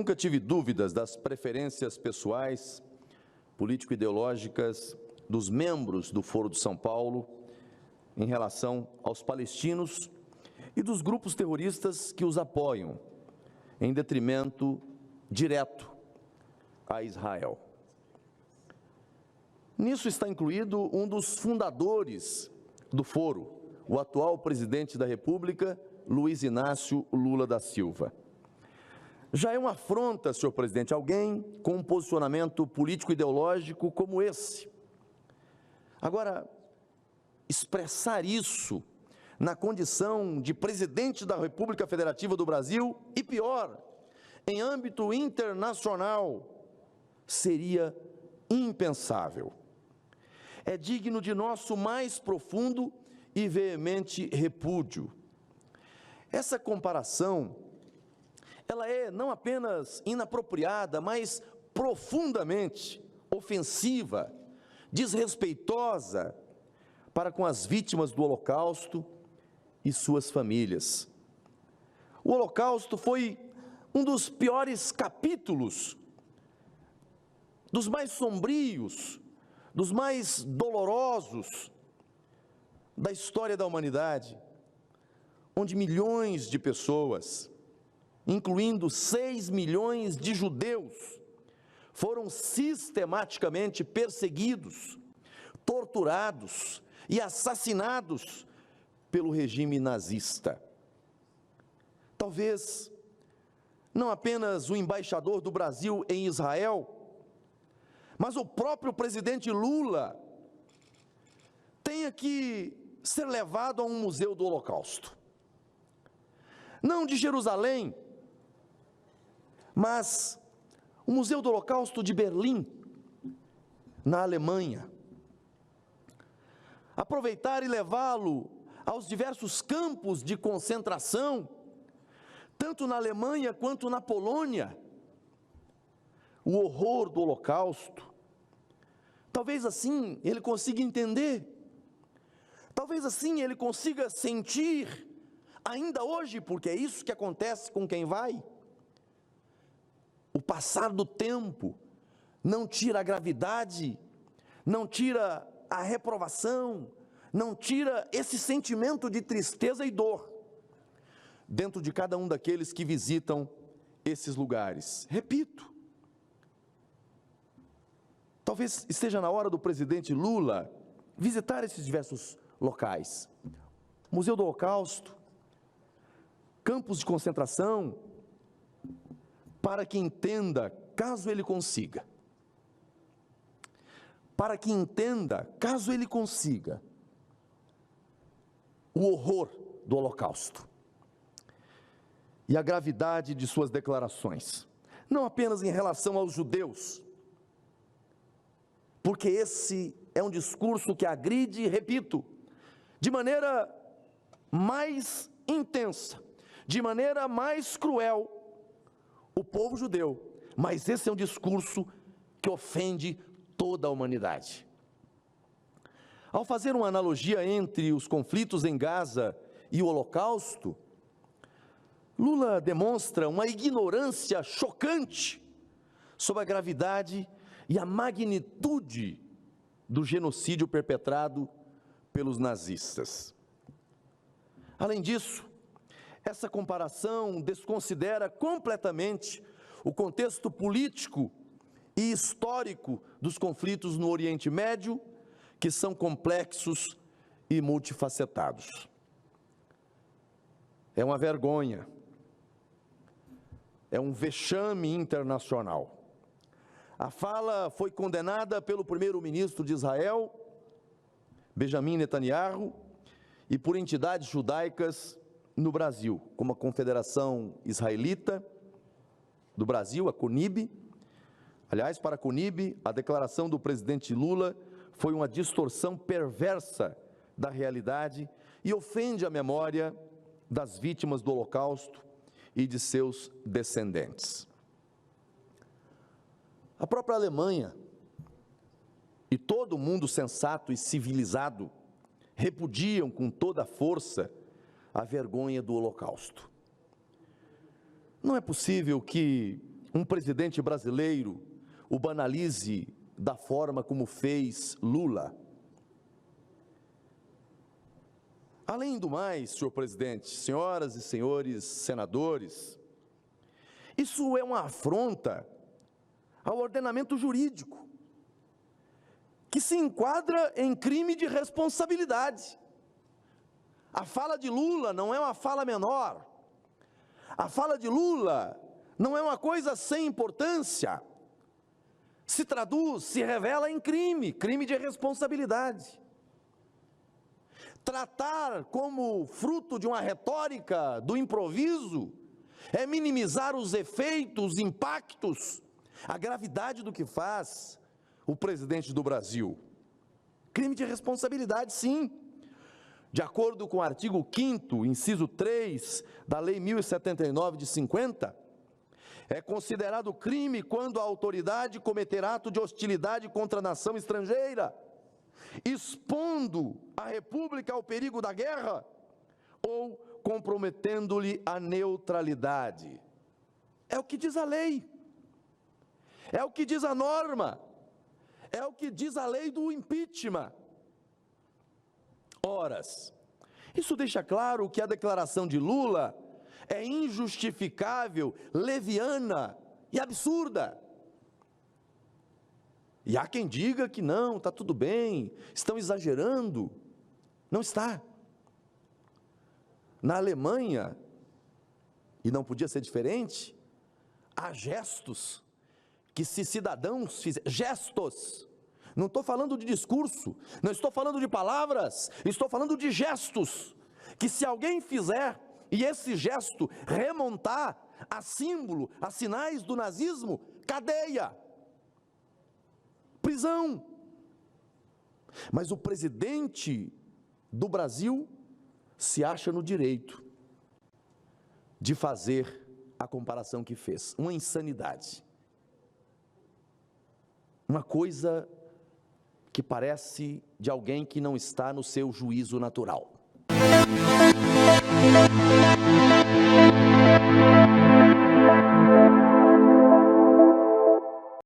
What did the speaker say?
nunca tive dúvidas das preferências pessoais, político-ideológicas dos membros do Foro de São Paulo em relação aos palestinos e dos grupos terroristas que os apoiam, em detrimento direto a Israel. Nisso está incluído um dos fundadores do Foro, o atual presidente da República, Luiz Inácio Lula da Silva. Já é uma afronta, senhor presidente, alguém com um posicionamento político-ideológico como esse. Agora, expressar isso na condição de presidente da República Federativa do Brasil, e pior, em âmbito internacional, seria impensável. É digno de nosso mais profundo e veemente repúdio. Essa comparação, ela é não apenas inapropriada, mas profundamente ofensiva, desrespeitosa para com as vítimas do Holocausto e suas famílias. O Holocausto foi um dos piores capítulos, dos mais sombrios, dos mais dolorosos da história da humanidade, onde milhões de pessoas, incluindo 6 milhões de judeus, foram sistematicamente perseguidos, torturados e assassinados pelo regime nazista. Talvez não apenas o embaixador do Brasil em Israel, mas o próprio presidente Lula tenha que ser levado a um museu do Holocausto. Não de Jerusalém, mas o Museu do Holocausto de Berlim, na Alemanha. Aproveitar e levá-lo aos diversos campos de concentração, tanto na Alemanha quanto na Polônia, o horror do Holocausto. Talvez assim ele consiga entender, talvez assim ele consiga sentir, ainda hoje, porque é isso que acontece com quem vai. O passar do tempo não tira a gravidade, não tira a reprovação, não tira esse sentimento de tristeza e dor dentro de cada um daqueles que visitam esses lugares. Repito, talvez esteja na hora do presidente Lula visitar esses diversos locais. Museu do Holocausto, campos de concentração, para que entenda, caso ele consiga, o horror do Holocausto e a gravidade de suas declarações, não apenas em relação aos judeus, porque esse é um discurso que agride, repito, de maneira mais intensa, de maneira mais cruel, o povo judeu, mas esse é um discurso que ofende toda a humanidade. Ao fazer uma analogia entre os conflitos em Gaza e o Holocausto, Lula demonstra uma ignorância chocante sobre a gravidade e a magnitude do genocídio perpetrado pelos nazistas. Além disso, essa comparação desconsidera completamente o contexto político e histórico dos conflitos no Oriente Médio, que são complexos e multifacetados. É uma vergonha, é um vexame internacional. A fala foi condenada pelo primeiro-ministro de Israel, Benjamin Netanyahu, e por entidades judaicas no Brasil, como a Confederação Israelita do Brasil, a CONIB. Aliás, para a CONIB, a declaração do presidente Lula foi uma distorção perversa da realidade e ofende a memória das vítimas do Holocausto e de seus descendentes. A própria Alemanha e todo o mundo sensato e civilizado repudiam com toda a força a vergonha do Holocausto. Não é possível que um presidente brasileiro o banalize da forma como fez Lula. Além do mais, senhor presidente, senhoras e senhores senadores, isso é uma afronta ao ordenamento jurídico, que se enquadra em crime de responsabilidade. A fala de Lula não é uma fala menor. A fala de Lula não é uma coisa sem importância. Se traduz, se revela em crime, crime de responsabilidade. Tratar como fruto de uma retórica do improviso é minimizar os efeitos, os impactos, a gravidade do que faz o presidente do Brasil. Crime de responsabilidade, sim. De acordo com o artigo 5º, inciso 3 da Lei 1079 de 50, é considerado crime quando a autoridade cometer ato de hostilidade contra a nação estrangeira, expondo a República ao perigo da guerra ou comprometendo-lhe a neutralidade. É o que diz a lei, é o que diz a norma, é o que diz a lei do impeachment. Horas, isso deixa claro que a declaração de Lula é injustificável, leviana e absurda. E há quem diga que não, está tudo bem, estão exagerando. Não está. Na Alemanha, e não podia ser diferente, há gestos que se cidadãos fizerem, gestos, não estou falando de discurso, não estou falando de palavras, estou falando de gestos, que se alguém fizer, e esse gesto remontar a símbolo, a sinais do nazismo, cadeia, prisão. Mas o presidente do Brasil se acha no direito de fazer a comparação que fez. Uma insanidade. Uma coisa que parece de alguém que não está no seu juízo natural.